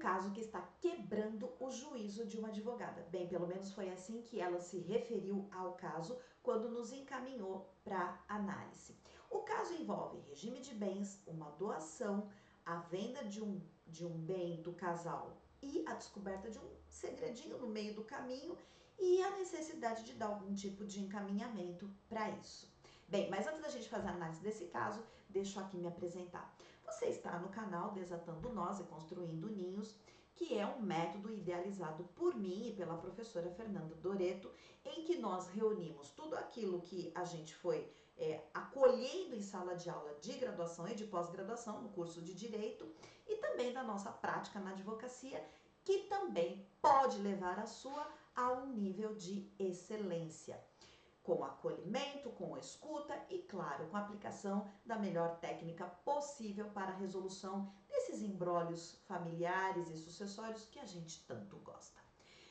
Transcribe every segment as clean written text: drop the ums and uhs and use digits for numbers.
caso que está quebrando o juízo de uma advogada. Bem, pelo menos foi assim que ela se referiu ao caso quando nos encaminhou para análise. O caso envolve regime de bens, uma doação, a venda de um bem do casal e a descoberta de um segredinho no meio do caminho e a necessidade de dar algum tipo de encaminhamento para isso. Bem, mas antes da gente fazer a análise desse caso, deixa eu aqui me apresentar. Você está no canal Desatando Nós e Construindo Ninhos, que é um método idealizado por mim e pela professora Fernanda Doreto, em que nós reunimos tudo aquilo que a gente foi acolhendo em sala de aula de graduação e de pós-graduação no curso de Direito e também da nossa prática na advocacia, que também pode levar a sua a um nível de excelência, com acolhimento, com escuta e, claro, com a aplicação da melhor técnica possível para a resolução desses embrólios familiares e sucessórios que a gente tanto gosta.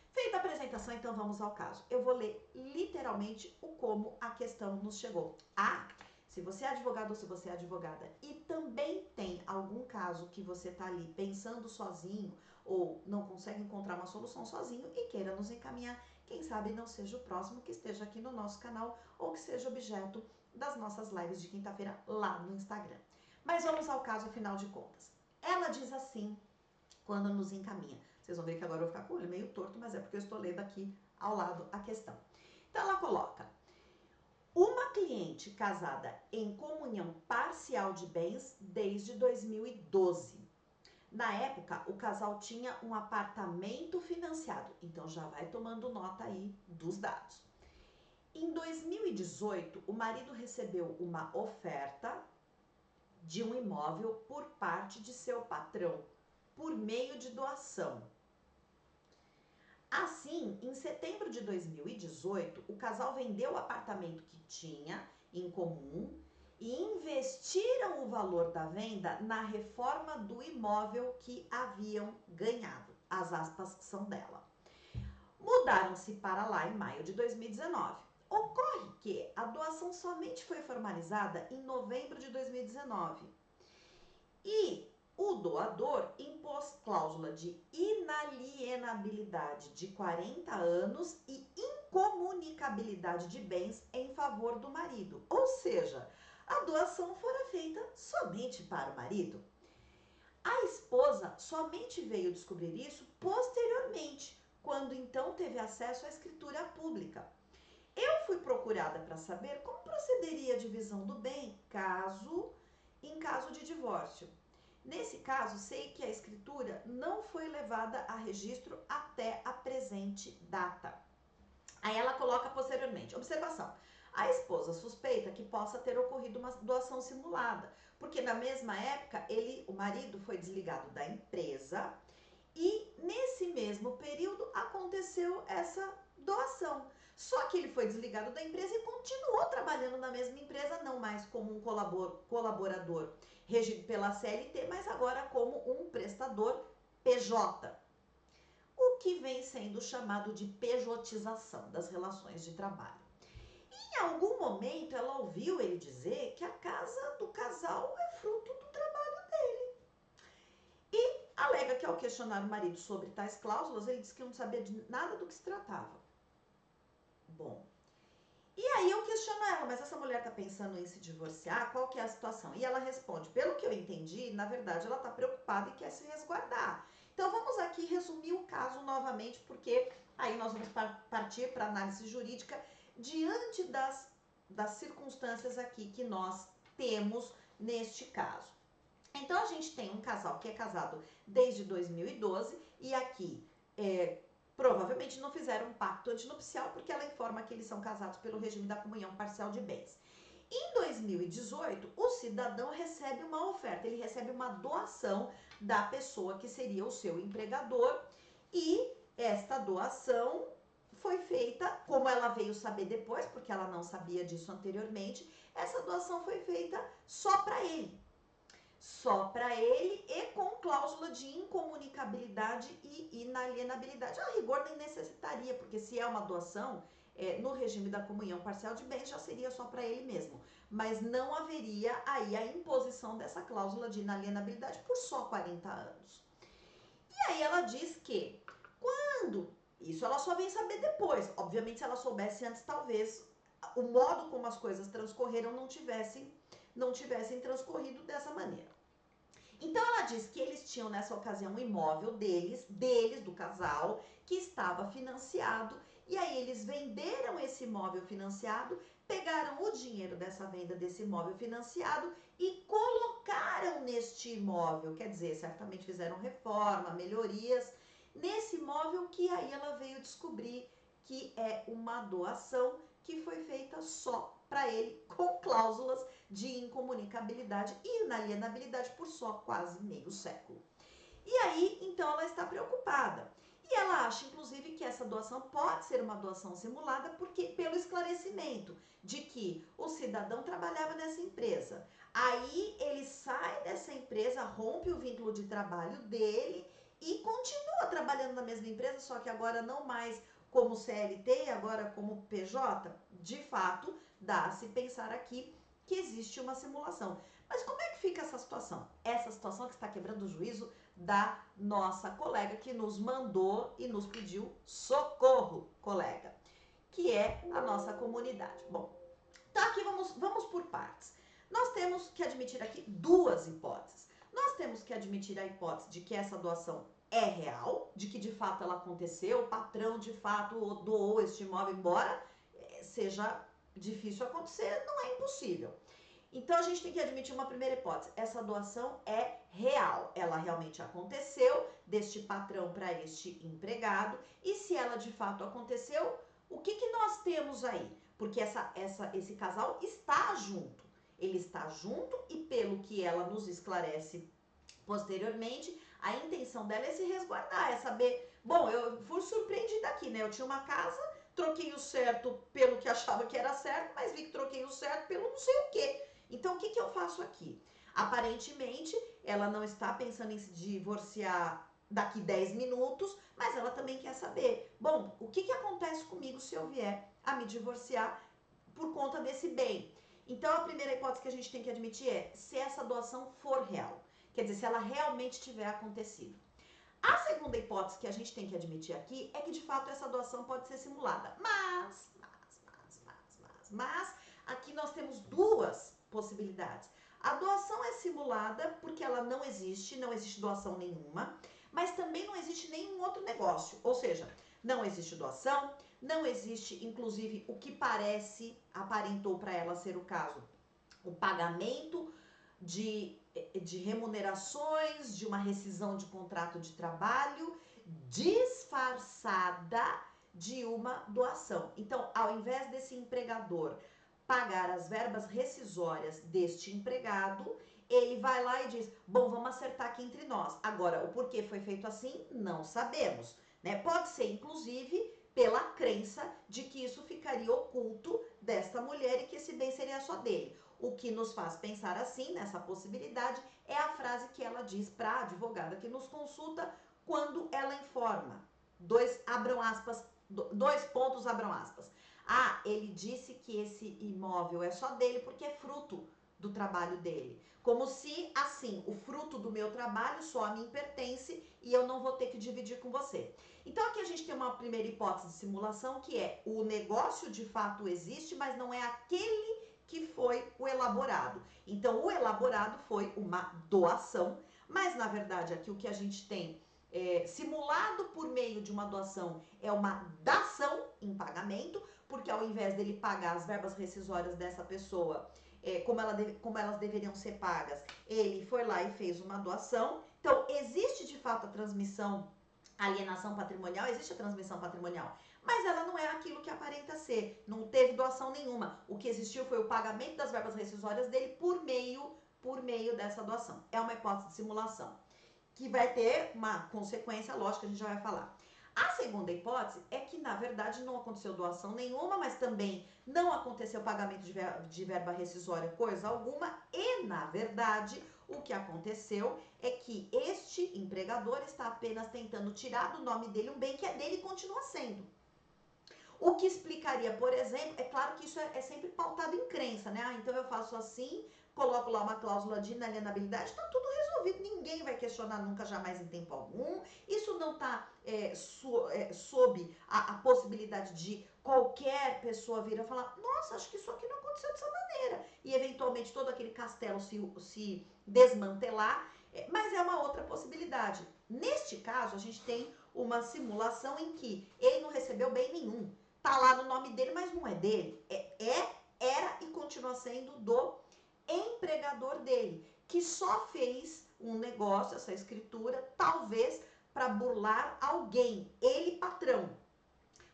Feita a apresentação, então vamos ao caso. Eu vou ler literalmente o como a questão nos chegou. Se você é advogado ou se você é advogada e também tem algum caso que você está ali pensando sozinho ou não consegue encontrar uma solução sozinho e queira nos encaminhar, quem sabe não seja o próximo que esteja aqui no nosso canal ou que seja objeto das nossas lives de quinta-feira lá no Instagram. Mas vamos ao caso, afinal de contas. Ela diz assim quando nos encaminha. Vocês vão ver que agora eu vou ficar com o olho meio torto, mas é porque eu estou lendo aqui ao lado a questão. Então ela coloca: uma cliente casada em comunhão parcial de bens desde 2012. Na época, o casal tinha um apartamento financiado, então já vai tomando nota aí dos dados. Em 2018, o marido recebeu uma oferta de um imóvel por parte de seu patrão, por meio de doação. Assim, em setembro de 2018, o casal vendeu o apartamento que tinha em comum e investiram o valor da venda na reforma do imóvel que haviam ganhado. As aspas são dela. Mudaram-se para lá em maio de 2019. Ocorre que a doação somente foi formalizada em novembro de 2019 e o doador impôs cláusula de inalienabilidade de 40 anos e incomunicabilidade de bens em favor do marido. Ou seja, a doação fora feita somente para o marido. A esposa somente veio descobrir isso posteriormente, quando então teve acesso à escritura pública. Eu fui procurada para saber como procederia a divisão do bem em caso de divórcio. Nesse caso, sei que a escritura não foi levada a registro até a presente data. Aí ela coloca posteriormente, observação: a esposa suspeita que possa ter ocorrido uma doação simulada, porque na mesma época o marido foi desligado da empresa e nesse mesmo período aconteceu essa doação. Só que ele foi desligado da empresa e continuou trabalhando na mesma empresa, não mais como um colaborador regido pela CLT, mas agora como um prestador PJ. O que vem sendo chamado de pejotização das relações de trabalho. Em algum momento ela ouviu ele dizer que a casa do casal é fruto do trabalho dele. E alega que ao questionar o marido sobre tais cláusulas, ele disse que não sabia de nada do que se tratava. Bom, e aí eu questiono ela: mas essa mulher tá pensando em se divorciar? Qual que é a situação? E ela responde: pelo que eu entendi, na verdade ela tá preocupada e quer se resguardar. Então vamos aqui resumir o caso novamente, porque aí nós vamos partir para análise jurídica diante das circunstâncias aqui que nós temos neste caso. Então a gente tem um casal que é casado desde 2012 e aqui provavelmente não fizeram um pacto antinupcial, porque ela informa que eles são casados pelo regime da comunhão parcial de bens. Em 2018, o cidadão recebe uma oferta, ele recebe uma doação da pessoa que seria o seu empregador e esta doação foi feita, como ela veio saber depois, porque ela não sabia disso anteriormente, essa doação foi feita só para ele. Só para ele e com cláusula de incomunicabilidade e inalienabilidade. A rigor nem necessitaria, porque se é uma doação, no regime da comunhão parcial de bens já seria só para ele mesmo. Mas não haveria aí a imposição dessa cláusula de inalienabilidade por só 40 anos. E aí ela diz que quando, isso ela só vem saber depois, obviamente se ela soubesse antes, talvez o modo como as coisas transcorreram não tivessem transcorrido dessa maneira. Então ela diz que eles tinham nessa ocasião um imóvel deles, do casal, que estava financiado, e aí eles venderam esse imóvel financiado, pegaram o dinheiro dessa venda desse imóvel financiado e colocaram neste imóvel, quer dizer, certamente fizeram reforma, melhorias, nesse imóvel que aí ela veio descobrir que é uma doação que foi feita só para ele, com cláusulas de incomunicabilidade e inalienabilidade por só quase meio século. E aí, então, ela está preocupada. E ela acha, inclusive, que essa doação pode ser uma doação simulada porque pelo esclarecimento de que o cidadão trabalhava nessa empresa. Aí ele sai dessa empresa, rompe o vínculo de trabalho dele e continua trabalhando na mesma empresa, só que agora não mais como CLT, agora como PJ. De fato, dá a se pensar aqui que existe uma simulação. Mas como é que fica essa situação? Essa situação que está quebrando o juízo da nossa colega que nos mandou e nos pediu socorro, colega, que é a nossa comunidade. Bom, então aqui vamos por partes. Nós temos que admitir aqui duas hipóteses. Nós temos que admitir a hipótese de que essa doação é real, de que de fato ela aconteceu, o patrão de fato doou este imóvel, embora seja difícil acontecer, não é impossível. Então a gente tem que admitir uma primeira hipótese, essa doação é real, ela realmente aconteceu deste patrão para este empregado, e se ela de fato aconteceu, o que nós temos aí? Porque esse casal está junto, ele está junto e pelo que ela nos esclarece posteriormente, a intenção dela é se resguardar, é saber, bom, eu fui surpreendida aqui, né? Eu tinha uma casa, troquei o certo pelo que achava que era certo, mas vi que troquei o certo pelo não sei o quê. Então, o que eu faço aqui? Aparentemente, ela não está pensando em se divorciar daqui 10 minutos, mas ela também quer saber, bom, o que acontece comigo se eu vier a me divorciar por conta desse bem? Então, a primeira hipótese que a gente tem que admitir é se essa doação for real. Quer dizer, se ela realmente tiver acontecido. A segunda hipótese que a gente tem que admitir aqui é que, de fato, essa doação pode ser simulada. Mas, aqui nós temos duas possibilidades. A doação é simulada porque ela não existe doação nenhuma, mas também não existe nenhum outro negócio. Ou seja, não existe doação, não existe, inclusive, o que aparentou para ela ser o caso, o pagamento de remunerações, de uma rescisão de contrato de trabalho disfarçada de uma doação. Então, ao invés desse empregador pagar as verbas rescisórias deste empregado, ele vai lá e diz, bom, vamos acertar aqui entre nós. Agora, o porquê foi feito assim, não sabemos, né? Pode ser, inclusive, pela crença de que isso ficaria oculto desta mulher e que esse bem seria só dele. O que nos faz pensar assim, nessa possibilidade, é a frase que ela diz para a advogada que nos consulta quando ela informa. Dois pontos, abram aspas. Ah, ele disse que esse imóvel é só dele porque é fruto do trabalho dele. Como se, assim, o fruto do meu trabalho só a mim pertence e eu não vou ter que dividir com você. Então aqui a gente tem uma primeira hipótese de simulação, que é o negócio de fato existe, mas não é aquele que foi o elaborado. Então o elaborado foi uma doação, mas na verdade aqui o que a gente tem simulado por meio de uma doação é uma dação em pagamento, porque ao invés dele pagar as verbas rescisórias dessa pessoa, como elas deveriam ser pagas, ele foi lá e fez uma doação. Então, existe de fato a transmissão, a alienação patrimonial, existe a transmissão patrimonial, mas ela não é aquilo que aparenta ser, não teve doação nenhuma. O que existiu foi o pagamento das verbas rescisórias dele por meio dessa doação. É uma hipótese de simulação, que vai ter uma consequência lógica, a gente já vai falar. A segunda hipótese é que, na verdade, não aconteceu doação nenhuma, mas também não aconteceu pagamento de verba rescisória, coisa alguma, e, na verdade, o que aconteceu é que este empregador está apenas tentando tirar do nome dele um bem que é dele e continua sendo. O que explicaria, por exemplo, é claro que isso é sempre pautado em crença, né? Ah, então eu faço assim coloco lá uma cláusula de inalienabilidade, está tudo resolvido, ninguém vai questionar nunca, jamais, em tempo algum. Isso não está sob a possibilidade de qualquer pessoa vir a falar, nossa, acho que isso aqui não aconteceu dessa maneira, e eventualmente todo aquele castelo se desmantelar, mas é uma outra possibilidade. Neste caso, a gente tem uma simulação em que ele não recebeu bem nenhum, tá lá no nome dele, mas não é dele, era e continua sendo do empregador dele, que só fez um negócio, essa escritura, talvez para burlar alguém, ele patrão.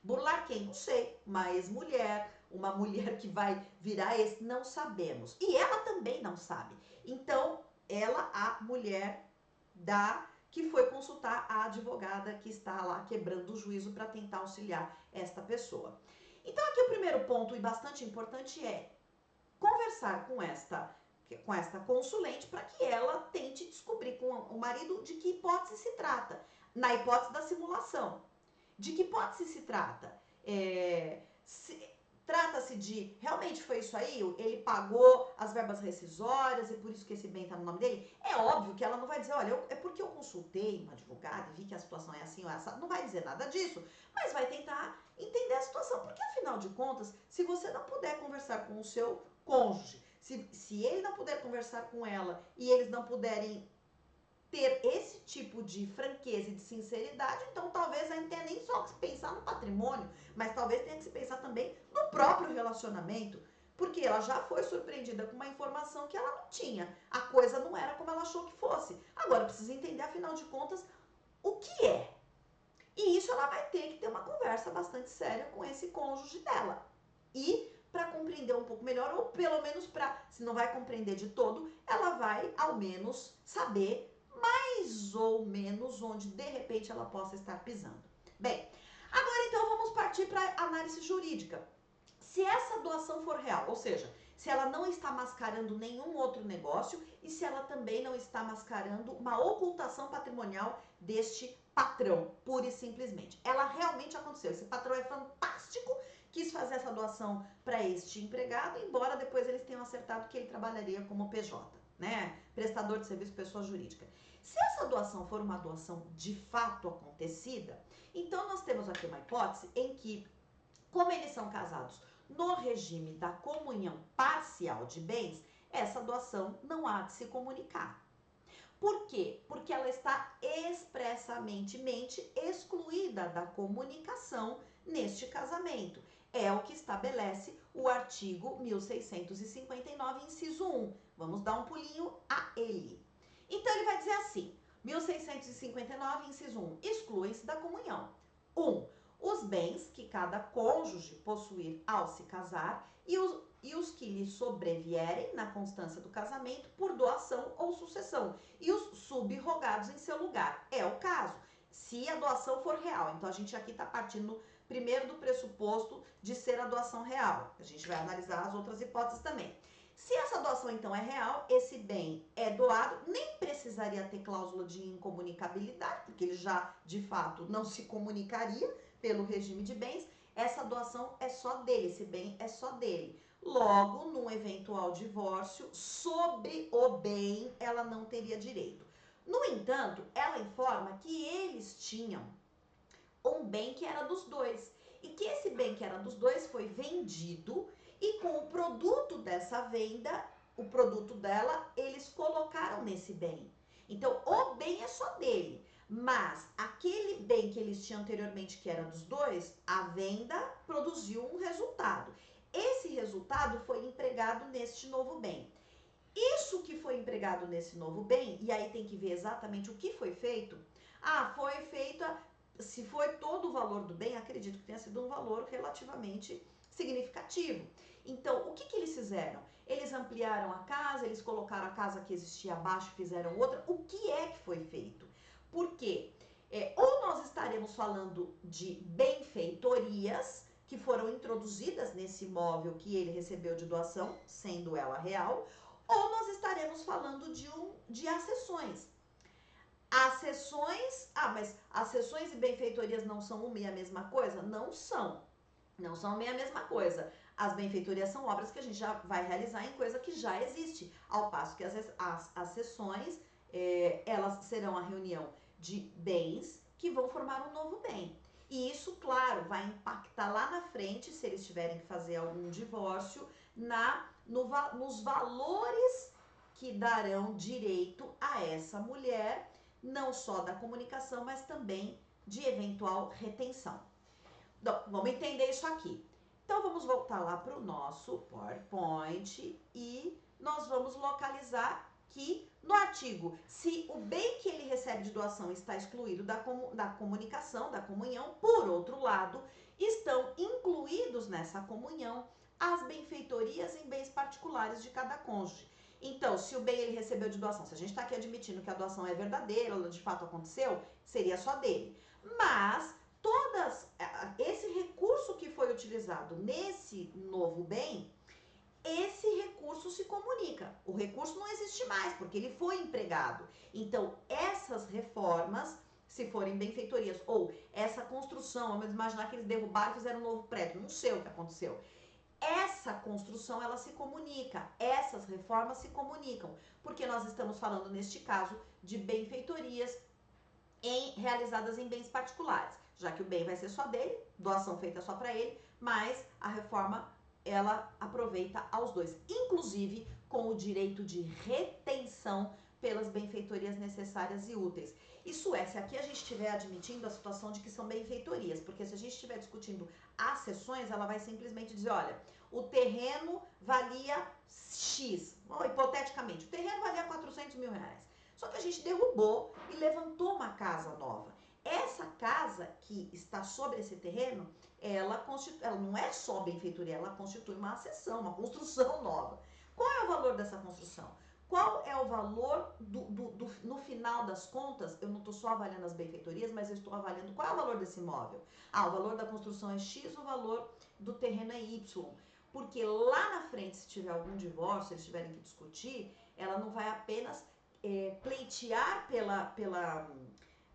Burlar quem? Não sei, uma ex-mulher, uma mulher que vai virar ex, não sabemos. E ela também não sabe. Então, ela, a mulher que foi consultar a advogada que está lá quebrando o juízo para tentar auxiliar esta pessoa. Então, aqui o primeiro ponto e bastante importante é conversar com esta consulente para que ela tente descobrir com o marido de que hipótese se trata, na hipótese da simulação. De que hipótese se trata? Trata-se de, realmente foi isso aí, ele pagou as verbas rescisórias e por isso que esse bem está no nome dele? É óbvio que ela não vai dizer, olha, é porque eu consultei uma advogada e vi que a situação é assim ou essa, não vai dizer nada disso, mas vai tentar entender a situação, porque afinal de contas, se você não puder conversar com o seu cônjuge, se ele não puder conversar com ela e eles não puderem ter esse tipo de franqueza e de sinceridade, então talvez não tenha nem só que se pensar no patrimônio, mas talvez tenha que se pensar também no próprio relacionamento, porque ela já foi surpreendida com uma informação que ela não tinha, a coisa não era como ela achou que fosse. Agora precisa entender, afinal de contas, o que é. E isso ela vai ter que ter uma conversa bastante séria com esse cônjuge dela. E para compreender um pouco melhor, ou pelo menos para, se não vai compreender de todo, ela vai ao menos saber mais ou menos onde de repente ela possa estar pisando. Bem, agora então vamos partir para a análise jurídica. Se essa doação for real, ou seja, se ela não está mascarando nenhum outro negócio e se ela também não está mascarando uma ocultação patrimonial deste patrão, pura e simplesmente. Ela realmente aconteceu. Esse patrão é fantástico, quis fazer essa doação para este empregado, embora depois eles tenham acertado que ele trabalharia como PJ, né? Prestador de serviço pessoa jurídica. Se essa doação for uma doação de fato acontecida, então nós temos aqui uma hipótese em que, como eles são casados no regime da comunhão parcial de bens, essa doação não há de se comunicar. Por quê? Porque ela está expressamente excluída da comunicação neste casamento. É o que estabelece o artigo 1659, inciso 1. Vamos dar um pulinho a ele. Então, ele vai dizer assim, 1659, inciso 1, excluem-se da comunhão. 1. Os bens que cada cônjuge possuir ao se casar e os que lhe sobrevierem na constância do casamento por doação ou sucessão e os subrogados em seu lugar. É o caso, se a doação for real. Então, a gente aqui está partindo primeiro do pressuposto de ser a doação real. A gente vai analisar as outras hipóteses também. Se essa doação, então, é real, esse bem é doado, nem precisaria ter cláusula de incomunicabilidade, porque ele já, de fato, não se comunicaria pelo regime de bens. Essa doação é só dele, esse bem é só dele. Logo, num eventual divórcio, sobre o bem, ela não teria direito. No entanto, ela informa que eles tinham um bem que era dos dois, e que esse bem que era dos dois foi vendido, e com o produto dessa venda, o produto dela, eles colocaram nesse bem. Então, o bem é só dele, mas aquele bem que eles tinham anteriormente, que era dos dois, a venda produziu um resultado. Esse resultado foi empregado neste novo bem. Isso que foi empregado nesse novo bem, e aí tem que ver exatamente o que foi feito. Foi feito, se foi todo o valor do bem, acredito que tenha sido um valor relativamente significativo. Então, o que eles fizeram? Eles ampliaram a casa, eles colocaram a casa que existia abaixo, fizeram outra. O que é que foi feito? Por quê? Ou nós estaremos falando de benfeitorias que foram introduzidas nesse imóvel que ele recebeu de doação, sendo ela real, ou nós estaremos falando de acessões. Mas acessões e benfeitorias não são uma e a mesma coisa? Não são. Não são uma e a mesma coisa. As benfeitorias são obras que a gente já vai realizar em coisa que já existe, ao passo que as sessões, elas serão a reunião de bens que vão formar um novo bem. E isso, claro, vai impactar lá na frente, se eles tiverem que fazer algum divórcio, nos valores que darão direito a essa mulher, não só da comunicação, mas também de eventual retenção. Então, vamos entender isso aqui. Então, vamos voltar lá para o nosso PowerPoint e nós vamos localizar que no artigo, se o bem que ele recebe de doação está excluído da comunicação, da comunhão, por outro lado, estão incluídos nessa comunhão as benfeitorias em bens particulares de cada cônjuge. Então, se o bem ele recebeu de doação, se a gente está aqui admitindo que a doação é verdadeira, ela de fato aconteceu, seria só dele. Mas esse recurso que foi utilizado nesse novo bem, esse recurso se comunica. O recurso não existe mais, porque ele foi empregado. Então, essas reformas, se forem benfeitorias, ou essa construção, vamos imaginar que eles derrubaram e fizeram um novo prédio, não sei o que aconteceu. Essa construção, ela se comunica, essas reformas se comunicam, porque nós estamos falando, neste caso, de benfeitorias realizadas em bens particulares, já que o bem vai ser só dele, doação feita só para ele, mas a reforma, ela aproveita aos dois, inclusive com o direito de retenção pelas benfeitorias necessárias e úteis. Isso é, se aqui a gente estiver admitindo a situação de que são benfeitorias, porque se a gente estiver discutindo as sessões, ela vai simplesmente dizer, olha, o terreno valia X, hipoteticamente, o terreno valia 400 mil reais. Só que a gente derrubou e levantou uma casa nova. Essa casa que está sobre esse terreno, ela não é só benfeitoria, ela constitui uma accessão, uma construção nova. Qual é o valor dessa construção? Qual é o valor no final das contas? Eu não estou só avaliando as benfeitorias, mas eu estou avaliando qual é o valor desse imóvel. O valor da construção é X, o valor do terreno é Y. Porque lá na frente, se tiver algum divórcio, eles tiverem que discutir, ela não vai apenas pleitear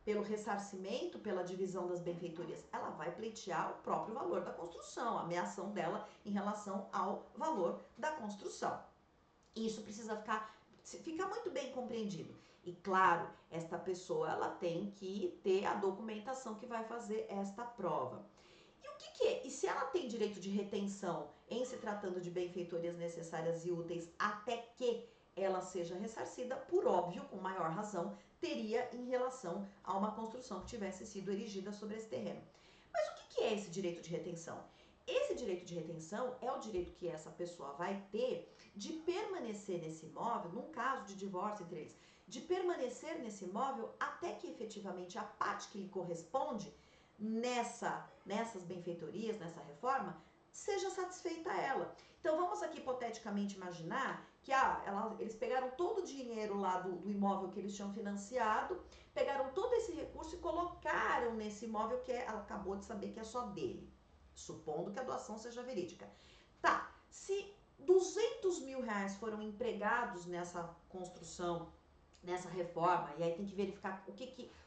pelo ressarcimento, pela divisão das benfeitorias, ela vai pleitear o próprio valor da construção, a ameação dela em relação ao valor da construção. Isso precisa ficar muito bem compreendido. E claro, esta pessoa, ela tem que ter a documentação que vai fazer esta prova. E o que é? E se ela tem direito de retenção em se tratando de benfeitorias necessárias e úteis até que ela seja ressarcida, por óbvio, com maior razão, teria em relação a uma construção que tivesse sido erigida sobre esse terreno. Mas o que é esse direito de retenção? Esse direito de retenção é o direito que essa pessoa vai ter de permanecer nesse imóvel, num caso de divórcio entre eles, de permanecer nesse imóvel até que efetivamente a parte que lhe corresponde nessas benfeitorias, nessa reforma, seja satisfeita a ela. Então vamos aqui hipoteticamente imaginar que eles pegaram todo o dinheiro lá do imóvel que eles tinham financiado, pegaram todo esse recurso e colocaram nesse imóvel que ela acabou de saber que é só dele, supondo que a doação seja verídica. Tá, se 200 mil reais foram empregados nessa construção, nessa reforma, e aí tem que verificar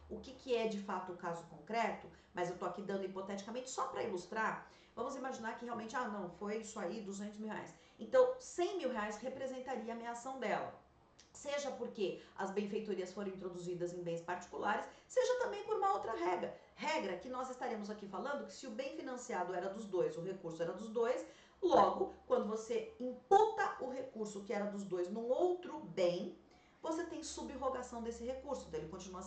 o que é de fato o caso concreto, mas eu tô aqui dando hipoteticamente só para ilustrar. Vamos imaginar que realmente, não, foi isso aí, 200 mil reais. Então, 100 mil reais representaria a ameação dela. Seja porque as benfeitorias foram introduzidas em bens particulares, seja também por uma outra regra. Regra que nós estaremos aqui falando que se o bem financiado era dos dois, o recurso era dos dois, logo, quando você imputa o recurso que era dos dois num outro bem, você tem subrogação desse recurso, então ele continua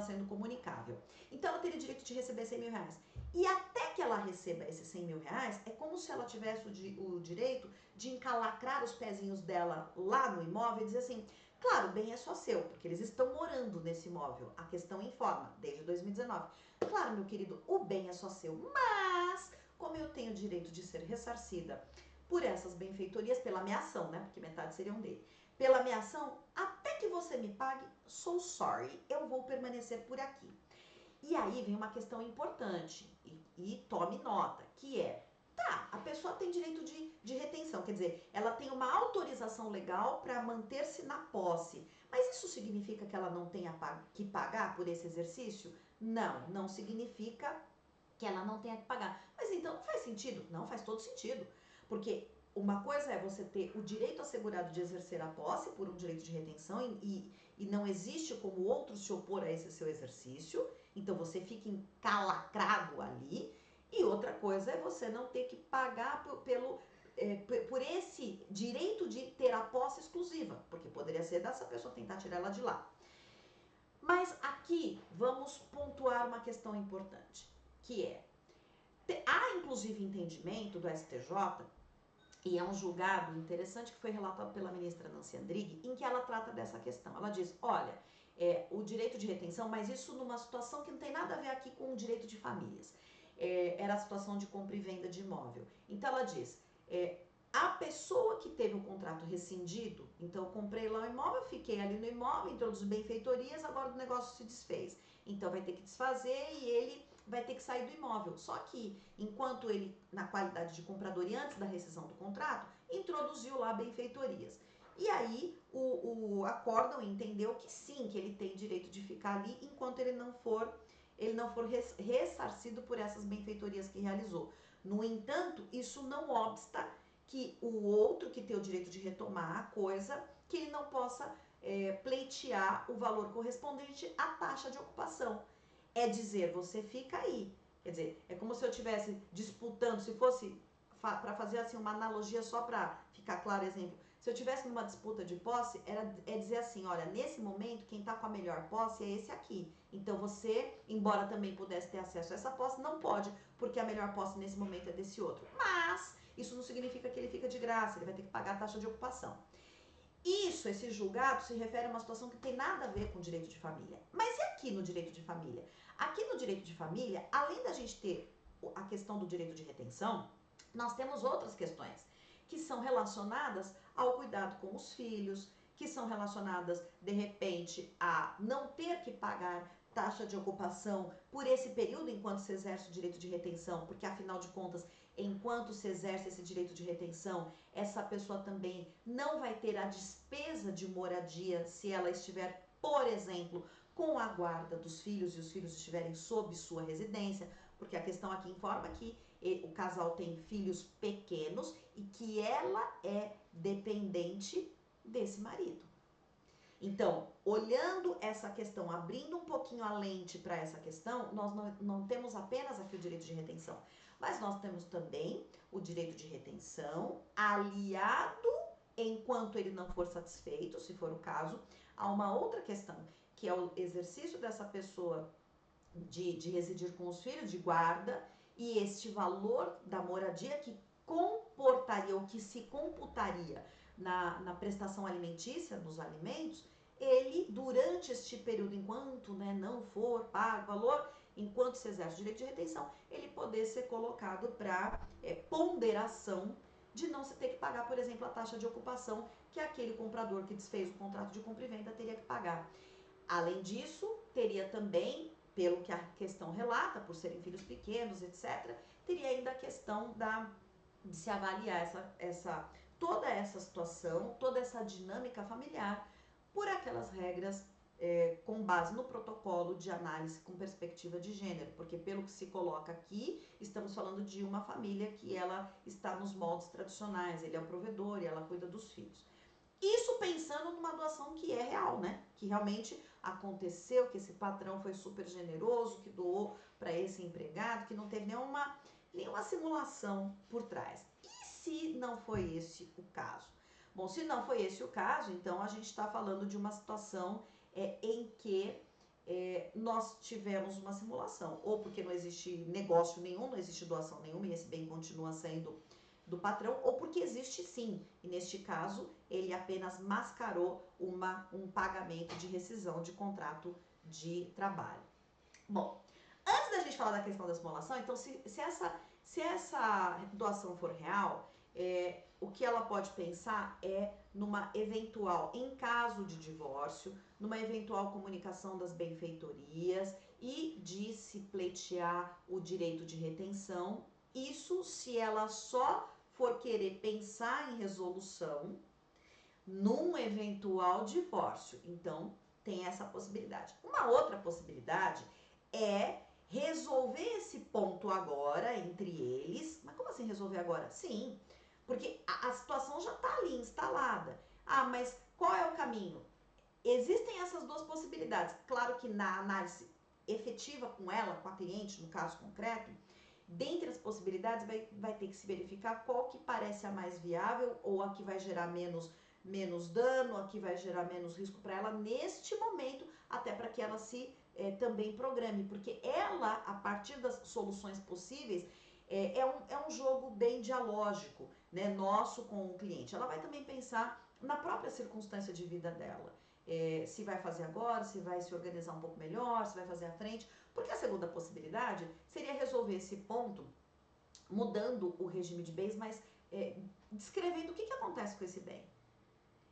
sendo comunicável. Então ela teria direito de receber 100 mil reais. E até que ela receba esses 100 mil reais, é como se ela tivesse o direito de encalacrar os pezinhos dela lá no imóvel e dizer assim, claro, o bem é só seu, porque eles estão morando nesse imóvel, a questão informa, desde 2019. Claro, meu querido, o bem é só seu, mas como eu tenho o direito de ser ressarcida por essas benfeitorias, pela ameação, né, porque metade seriam dele, pela ameação, até que você me pague, so sorry, eu vou permanecer por aqui. E aí vem uma questão importante, e tome nota, que é, a pessoa tem direito de retenção, quer dizer, ela tem uma autorização legal para manter-se na posse, mas isso significa que ela não tenha que pagar por esse exercício? Não, não significa que ela não tenha que pagar. Mas então não faz sentido? Não, faz todo sentido. Porque uma coisa é você ter o direito assegurado de exercer a posse por um direito de retenção e não existe como outro se opor a esse seu exercício, então você fica encalacrado ali. E outra coisa é você não ter que pagar por esse direito de ter a posse exclusiva, porque poderia ser dessa pessoa tentar tirar ela de lá. Mas aqui vamos pontuar uma questão importante, que é, há inclusive entendimento do STJ, e é um julgado interessante que foi relatado pela ministra Nancy Andrighi, em que ela trata dessa questão. Ela diz, olha, o direito de retenção, mas isso numa situação que não tem nada a ver aqui com o direito de famílias. Era a situação de compra e venda de imóvel. Então ela diz, a pessoa que teve o contrato rescindido, então eu comprei lá o imóvel, fiquei ali no imóvel, introduzi benfeitorias, agora o negócio se desfez. Então vai ter que desfazer e ele vai ter que sair do imóvel. Só que, enquanto ele, na qualidade de comprador e antes da rescisão do contrato, introduziu lá benfeitorias. E aí o acórdão entendeu que sim, que ele tem direito de ficar ali enquanto ele não for ressarcido por essas benfeitorias que realizou. No entanto, isso não obsta que o outro que tem o direito de retomar a coisa, que ele não possa pleitear o valor correspondente à taxa de ocupação. É dizer, você fica aí. Quer dizer, é como se eu estivesse disputando, se fosse, para fazer assim uma analogia só para ficar claro o exemplo, se eu estivesse numa disputa de posse, é dizer assim, olha, nesse momento quem está com a melhor posse é esse aqui. Então você, embora também pudesse ter acesso a essa posse, não pode, porque a melhor posse nesse momento é desse outro. Mas isso não significa que ele fica de graça, ele vai ter que pagar a taxa de ocupação. Isso, esse julgado, se refere a uma situação que tem nada a ver com o direito de família. Mas e aqui no direito de família? Aqui no direito de família, além da gente ter a questão do direito de retenção, nós temos outras questões que são relacionadas ao cuidado com os filhos, que são relacionadas, de repente, a não ter que pagar taxa de ocupação por esse período enquanto se exerce o direito de retenção, porque afinal de contas, enquanto se exerce esse direito de retenção, essa pessoa também não vai ter a despesa de moradia se ela estiver, por exemplo, com a guarda dos filhos e os filhos estiverem sob sua residência, porque a questão aqui informa que o casal tem filhos pequenos e que ela é dependente desse marido. Então, olhando essa questão, abrindo um pouquinho a lente para essa questão, nós não temos apenas aqui o direito de retenção, mas nós temos também o direito de retenção aliado, enquanto ele não for satisfeito, se for o caso, a uma outra questão, que é o exercício dessa pessoa de residir com os filhos, de guarda, e este valor da moradia que comportaria, ou que se computaria na prestação alimentícia, nos alimentos, ele, durante este período, enquanto não for pago valor, enquanto se exerce o direito de retenção, ele poder ser colocado para ponderação de não se ter que pagar, por exemplo, a taxa de ocupação que aquele comprador que desfez o contrato de compra e venda teria que pagar. Além disso, teria também, pelo que a questão relata, por serem filhos pequenos, etc., teria ainda a questão de se avaliar toda essa situação, toda essa dinâmica familiar, por aquelas regras com base no protocolo de análise com perspectiva de gênero, porque pelo que se coloca aqui, estamos falando de uma família que ela está nos moldes tradicionais, ele é o provedor e ela cuida dos filhos. Isso pensando numa doação que é real, né? Que realmente aconteceu, que esse patrão foi super generoso, que doou para esse empregado, que não teve nenhuma simulação por trás. E se não foi esse o caso? Bom, se não foi esse o caso, então a gente está falando de uma situação em que nós tivemos uma simulação, ou porque não existe negócio nenhum, não existe doação nenhuma e esse bem continua sendo do patrão, ou porque existe sim, e neste caso ele apenas mascarou um pagamento de rescisão de contrato de trabalho. Bom, antes da gente falar da questão da simulação, então se essa doação for real, o que ela pode pensar é numa eventual, em caso de divórcio, numa eventual comunicação das benfeitorias e de se pleitear o direito de retenção. Isso se ela só for querer pensar em resolução num eventual divórcio. Então, tem essa possibilidade. Uma outra possibilidade é resolver esse ponto agora entre eles. Mas como assim resolver agora? Sim, porque a situação já está ali instalada. Ah, mas qual é o caminho? Existem essas duas possibilidades. Claro que na análise efetiva com ela, com a cliente, no caso concreto, dentre as possibilidades vai ter que se verificar qual que parece a mais viável ou a que vai gerar menos dano, a que vai gerar menos risco para ela neste momento, até para que ela se também programe, porque ela, a partir das soluções possíveis, é um jogo bem dialógico, né, nosso com o cliente. Ela vai também pensar na própria circunstância de vida dela. Se vai fazer agora, se vai se organizar um pouco melhor, se vai fazer à frente. Porque a segunda possibilidade seria resolver esse ponto mudando o regime de bens, mas descrevendo o que acontece com esse bem.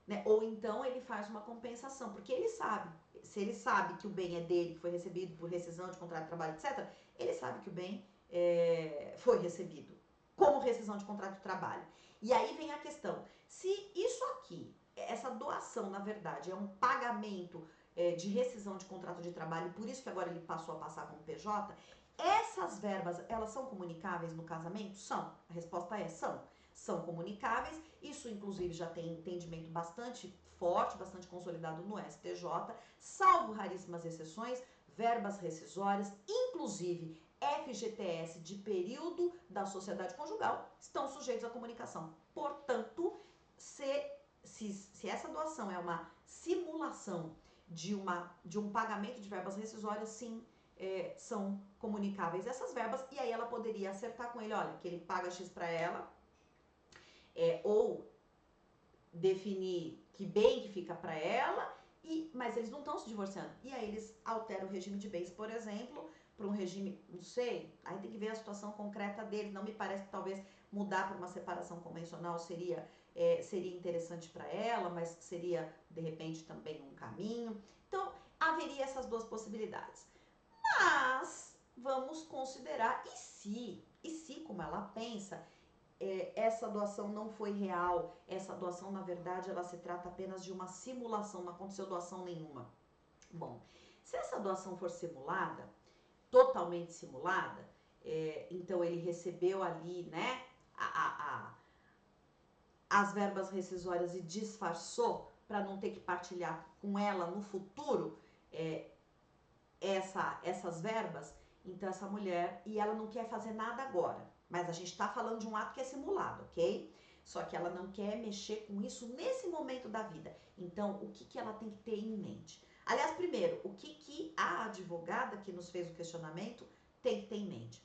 Né? Ou então ele faz uma compensação, porque ele sabe, se ele sabe que o bem é dele, que foi recebido por rescisão de contrato de trabalho, etc., ele sabe que o bem foi recebido como rescisão de contrato de trabalho. E aí vem a questão, se isso aqui, essa doação, na verdade, é um pagamento de rescisão de contrato de trabalho, por isso que agora ele passou a passar como PJ, essas verbas, elas são comunicáveis no casamento? São. A resposta é são. São comunicáveis, isso inclusive já tem entendimento bastante forte, bastante consolidado no STJ, salvo raríssimas exceções, verbas rescisórias, inclusive FGTS de período da sociedade conjugal, estão sujeitos à comunicação. Portanto, se essa doação é uma simulação de um pagamento de verbas rescisórias, sim, são comunicáveis essas verbas, e aí ela poderia acertar com ele, olha, que ele paga X para ela, ou definir que bem que fica para ela, mas eles não estão se divorciando. E aí eles alteram o regime de bens, por exemplo, para um regime, não sei, aí tem que ver a situação concreta deles. Não me parece que talvez mudar para uma separação convencional seria interessante para ela, mas seria, de repente, também um caminho. Então, haveria essas duas possibilidades. Mas, vamos considerar, e se como ela pensa, essa doação não foi real, essa doação, na verdade, ela se trata apenas de uma simulação, não aconteceu doação nenhuma. Bom, se essa doação for simulada, totalmente simulada, então ele recebeu ali, né, as verbas rescisórias e disfarçou para não ter que partilhar com ela no futuro essas verbas, então essa mulher, e ela não quer fazer nada agora, mas a gente está falando de um ato que é simulado, ok? Só que ela não quer mexer com isso nesse momento da vida. Então, o que ela tem que ter em mente? Aliás, primeiro, o que a advogada que nos fez o questionamento tem que ter em mente?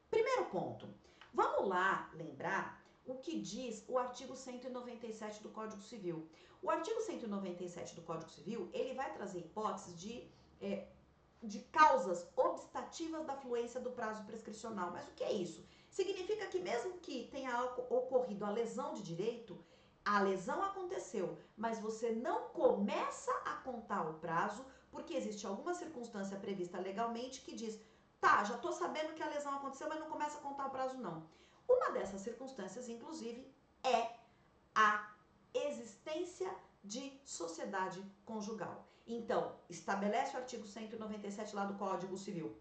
Primeiro ponto, vamos lá lembrar o que diz o artigo 197 do Código Civil. O artigo 197 do Código Civil, ele vai trazer hipóteses de causas obstativas da fluência do prazo prescricional. Mas o que é isso? Significa que mesmo que tenha ocorrido a lesão de direito, a lesão aconteceu, mas você não começa a contar o prazo porque existe alguma circunstância prevista legalmente que diz, tá, já tô sabendo que a lesão aconteceu, mas não começa a contar o prazo não. Uma dessas circunstâncias, inclusive, é a existência de sociedade conjugal. Então, estabelece o artigo 197 lá do Código Civil.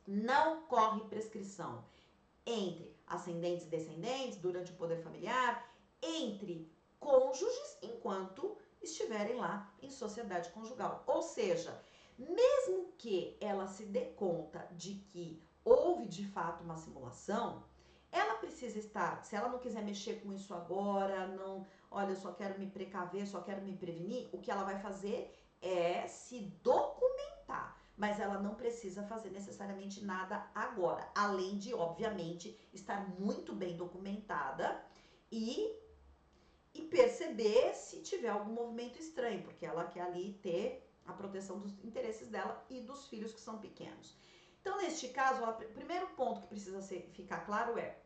Não corre prescrição entre ascendentes e descendentes, durante o poder familiar, entre cônjuges, enquanto estiverem lá em sociedade conjugal. Ou seja, mesmo que ela se dê conta de que houve de fato uma simulação, ela precisa estar, se ela não quiser mexer com isso agora, não, olha, eu só quero me precaver, só quero me prevenir, o que ela vai fazer é se documentar. Mas ela não precisa fazer necessariamente nada agora, além de, obviamente, estar muito bem documentada e perceber se tiver algum movimento estranho, porque ela quer ali ter a proteção dos interesses dela e dos filhos que são pequenos. Então, neste caso, o primeiro ponto que precisa ficar claro é,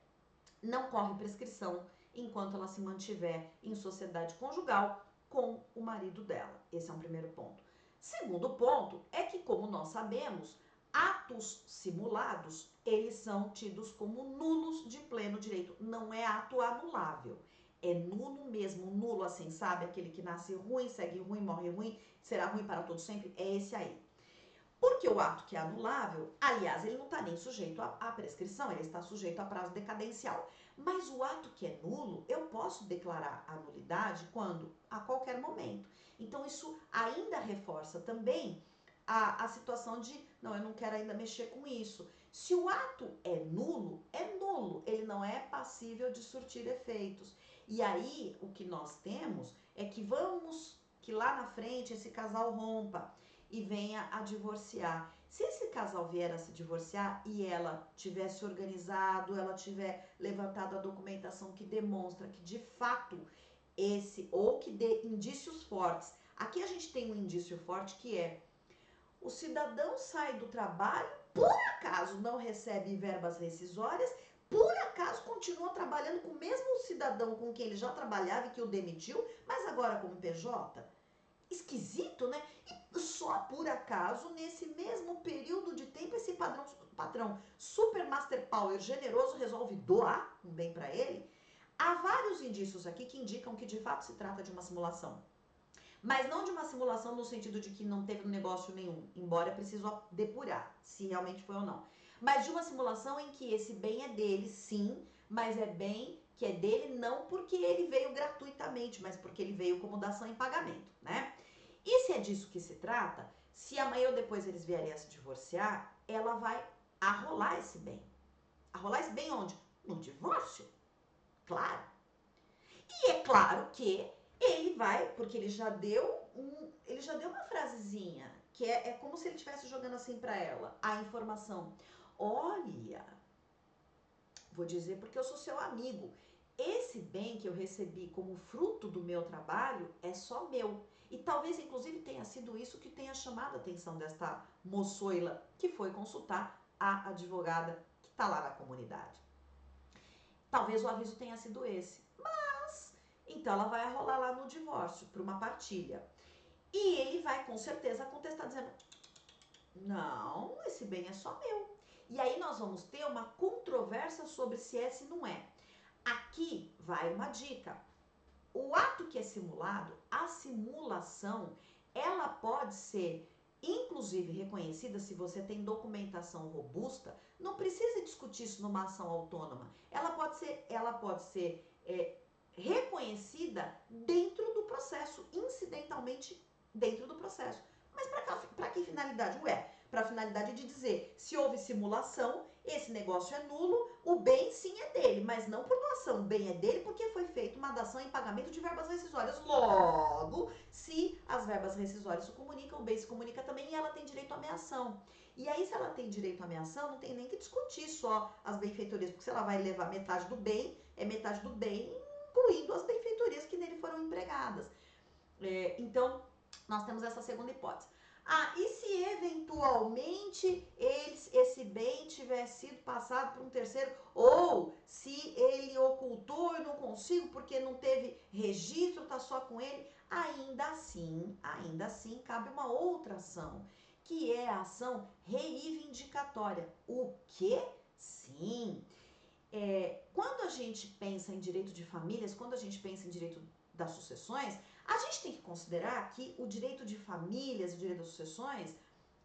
não corre prescrição enquanto ela se mantiver em sociedade conjugal com o marido dela. Esse é um primeiro ponto. Segundo ponto é que, como nós sabemos, atos simulados, eles são tidos como nulos de pleno direito. Não é ato anulável. É nulo mesmo, nulo assim, sabe? Aquele que nasce ruim, segue ruim, morre ruim, será ruim para todo sempre. É esse aí. Por que Porque o ato que é anulável, aliás, ele não está nem sujeito à prescrição, ele está sujeito a prazo decadencial. Mas o ato que é nulo, eu posso declarar a nulidade quando? A qualquer momento. Então, isso ainda reforça também a situação de, não, eu não quero ainda mexer com isso. Se o ato é nulo, ele não é passível de surtir efeitos. E aí, o que nós temos é que lá na frente esse casal rompa e venha a divorciar. Se esse casal vier a se divorciar e ela tiver se organizado, ela tiver levantado a documentação que demonstra que de fato ou que dê indícios fortes. Aqui a gente tem um indício forte que é o cidadão sai do trabalho, por acaso não recebe verbas rescisórias, por acaso continua trabalhando com o mesmo cidadão com quem ele já trabalhava e que o demitiu, mas agora como PJ. Esquisito, né? E só por acaso, nesse mesmo período de tempo, esse patrão super master power generoso resolve doar um bem para ele. Há vários indícios aqui que indicam que de fato se trata de uma simulação. Mas não de uma simulação no sentido de que não teve negócio nenhum, embora é preciso depurar se realmente foi ou não. Mas de uma simulação em que esse bem é dele, sim, mas é bem que é dele não porque ele veio gratuitamente, mas porque ele veio como dação em pagamento, né? E se é disso que se trata, se amanhã ou depois eles vierem a se divorciar, ela vai arrolar esse bem. Arrolar esse bem onde? No divórcio, claro. E é claro que ele vai, porque ele já deu uma frasezinha, que é como se ele estivesse jogando assim para ela, a informação. Olha, vou dizer porque eu sou seu amigo. Esse bem que eu recebi como fruto do meu trabalho é só meu. E talvez, inclusive, tenha sido isso que tenha chamado a atenção desta moçoila que foi consultar a advogada que está lá na comunidade. Talvez o aviso tenha sido esse. Mas, então ela vai arrolar lá no divórcio, para uma partilha. E ele vai, com certeza, contestar, dizendo, não, esse bem é só meu. E aí nós vamos ter uma controvérsia sobre se é, se não é. Aqui vai uma dica. O ato que é simulado, a simulação, ela pode ser, inclusive, reconhecida se você tem documentação robusta. Não precisa discutir isso numa ação autônoma. Ela pode ser reconhecida dentro do processo, incidentalmente dentro do processo. Mas para que finalidade? Ué, para a finalidade de dizer, se houve simulação, esse negócio é nulo, o bem sim é dele, mas não por doação. O bem é dele porque foi feita uma dação em pagamento de verbas rescisórias. Logo, se as verbas rescisórias se comunicam, o bem se comunica também e ela tem direito à ameação. E aí, se ela tem direito à ameação, não tem nem que discutir só as benfeitorias, porque se ela vai levar metade do bem, é metade do bem, incluindo as benfeitorias que nele foram empregadas. Então, nós temos essa segunda hipótese. E se eventualmente esse bem tiver sido passado por um terceiro, ou se ele ocultou, eu não consigo porque não teve registro, tá só com ele, ainda assim, cabe uma outra ação, que é a ação reivindicatória. O quê? Sim. Quando a gente pensa em direito de famílias, quando a gente pensa em direito das sucessões, a gente tem que considerar que o direito de famílias e o direito das sucessões,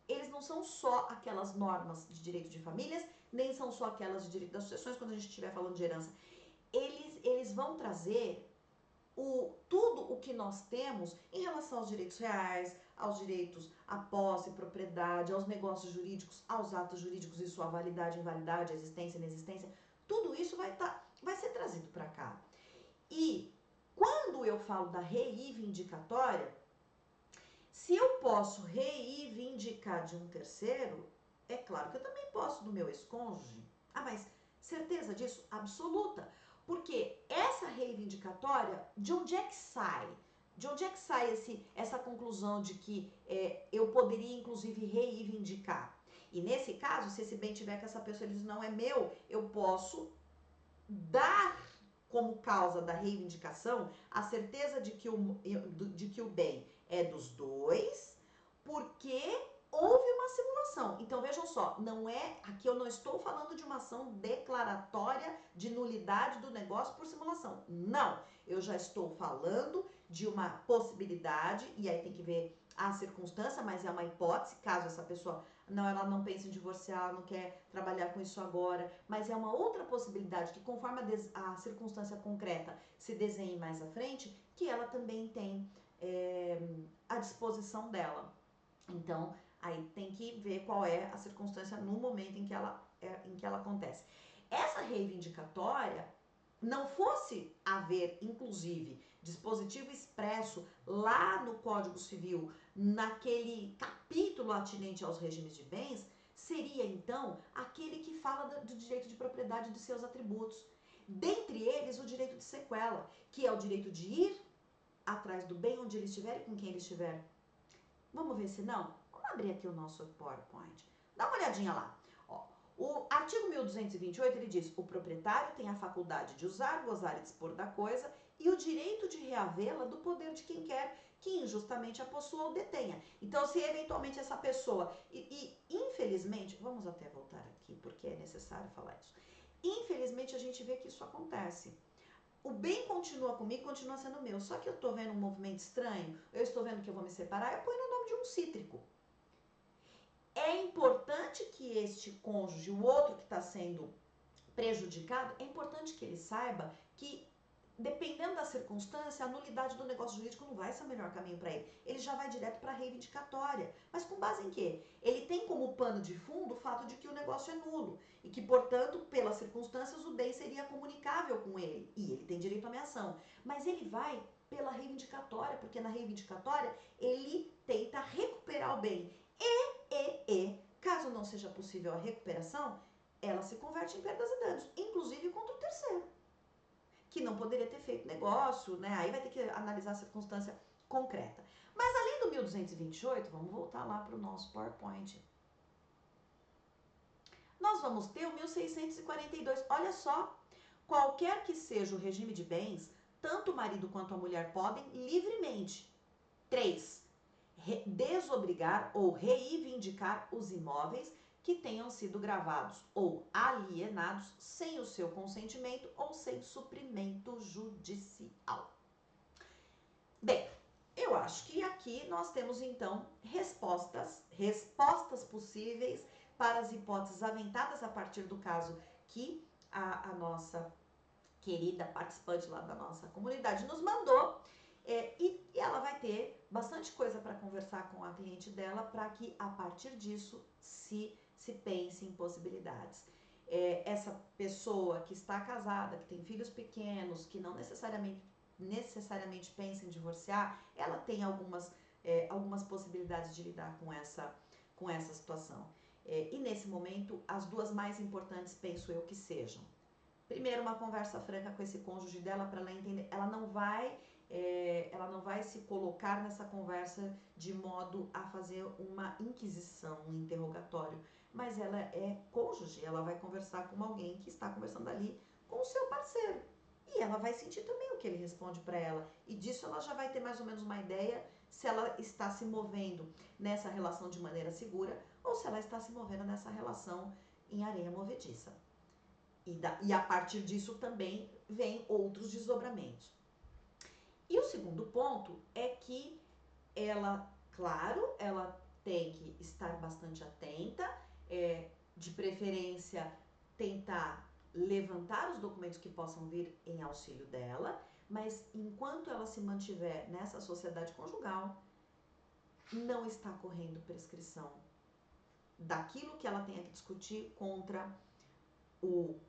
eles não são só aquelas normas de direito de famílias, nem são só aquelas de direito das sucessões, quando a gente estiver falando de herança. Eles vão trazer tudo o que nós temos em relação aos direitos reais, aos direitos à posse, propriedade, aos negócios jurídicos, aos atos jurídicos e sua validade, invalidade, existência, inexistência. Tudo isso vai ser trazido para cá. E quando eu falo da reivindicatória, se eu posso reivindicar de um terceiro, é claro que eu também posso do meu ex-cônjuge. Mas certeza disso? Absoluta. Porque essa reivindicatória, de onde é que sai? De onde é que sai essa conclusão de que eu poderia, inclusive, reivindicar? E nesse caso, se esse bem tiver que essa pessoa diz não é meu, eu posso dar como causa da reivindicação a certeza de que o bem é dos dois, porque houve uma simulação. Então vejam só, aqui eu não estou falando de uma ação declaratória de nulidade do negócio por simulação. Não, eu já estou falando de uma possibilidade, e aí tem que ver a circunstância, mas é uma hipótese, caso essa pessoa ela não pense em divorciar, não quer trabalhar com isso agora, mas é uma outra possibilidade que conforme a circunstância concreta se desenhe mais à frente, que ela também tem à disposição dela. Então, aí tem que ver qual é a circunstância no momento em que ela acontece. Essa reivindicatória, não fosse haver, inclusive, dispositivo expresso lá no Código Civil, naquele capítulo atinente aos regimes de bens, seria então aquele que fala do direito de propriedade de seus atributos. Dentre eles, o direito de sequela, que é o direito de ir atrás do bem onde ele estiver e com quem ele estiver. Vamos ver se não? Vamos abrir aqui o nosso PowerPoint. Dá uma olhadinha lá. Ó, o artigo 1228, ele diz: o proprietário tem a faculdade de usar, gozar e dispor da coisa e o direito de reavê-la do poder de quem quer que injustamente a possua ou detenha. Então, se eventualmente essa pessoa, infelizmente, vamos até voltar aqui porque é necessário falar isso. Infelizmente, a gente vê que isso acontece. O bem continua comigo, continua sendo meu. Só que eu estou vendo um movimento estranho, eu estou vendo que eu vou me separar, eu ponho no nome de um cítrico. É importante que este cônjuge, o outro que está sendo prejudicado, é importante que ele saiba que, dependendo da circunstância, a nulidade do negócio jurídico não vai ser o melhor caminho para ele. Ele já vai direto para a reivindicatória. Mas com base em quê? Ele tem como pano de fundo o fato de que o negócio é nulo e que, portanto, pelas circunstâncias, o bem seria comunicável com ele e ele tem direito à ameação. Mas ele vai pela reivindicatória, porque na reivindicatória ele tenta recuperar o bem. Caso não seja possível a recuperação, ela se converte em perdas e danos, inclusive contra o terceiro, que não poderia ter feito negócio, né? Aí vai ter que analisar a circunstância concreta. Mas além do 1228, vamos voltar lá para o nosso PowerPoint. Nós vamos ter o 1642. Olha só, qualquer que seja o regime de bens, tanto o marido quanto a mulher podem livremente. 3. Desobrigar ou reivindicar os imóveis que tenham sido gravados ou alienados sem o seu consentimento ou sem suprimento judicial. Bem, eu acho que aqui nós temos então respostas possíveis para as hipóteses aventadas a partir do caso que a nossa querida participante lá da nossa comunidade nos mandou. E ela vai ter bastante coisa para conversar com a cliente dela para que a partir disso se pense em possibilidades. Essa pessoa que está casada, que tem filhos pequenos, que não necessariamente pensa em divorciar, ela tem algumas possibilidades de lidar com essa situação. E nesse momento, as duas mais importantes penso eu que sejam: primeiro, uma conversa franca com esse cônjuge dela para ela entender. Ela não vai se colocar nessa conversa de modo a fazer uma inquisição, um interrogatório, mas ela é cônjuge, ela vai conversar com alguém que está conversando ali com o seu parceiro. E ela vai sentir também o que ele responde para ela. E disso ela já vai ter mais ou menos uma ideia se ela está se movendo nessa relação de maneira segura ou se ela está se movendo nessa relação em areia movediça. E a partir disso também vem outros desdobramentos. E o segundo ponto é que ela, claro, ela tem que estar bastante atenta, de preferência tentar levantar os documentos que possam vir em auxílio dela, mas enquanto ela se mantiver nessa sociedade conjugal, não está correndo prescrição daquilo que ela tenha que discutir contra o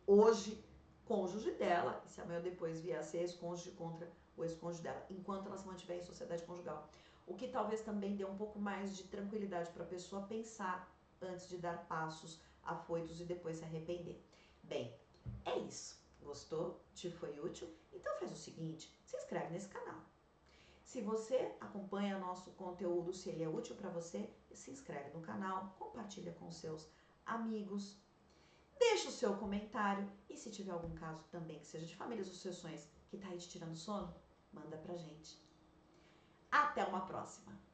hoje cônjuge dela, e se amanhã depois vier a ser ex-cônjuge contra o ex-cônjuge dela, enquanto ela se mantiver em sociedade conjugal. O que talvez também dê um pouco mais de tranquilidade para a pessoa pensar antes de dar passos afoitos e depois se arrepender. Bem, é isso. Gostou? Te foi útil? Então faz o seguinte, se inscreve nesse canal. Se você acompanha nosso conteúdo, se ele é útil para você, se inscreve no canal, compartilha com seus amigos, deixa o seu comentário e se tiver algum caso também que seja de famílias ou sucessões que tá aí te tirando sono, manda pra gente. Até uma próxima!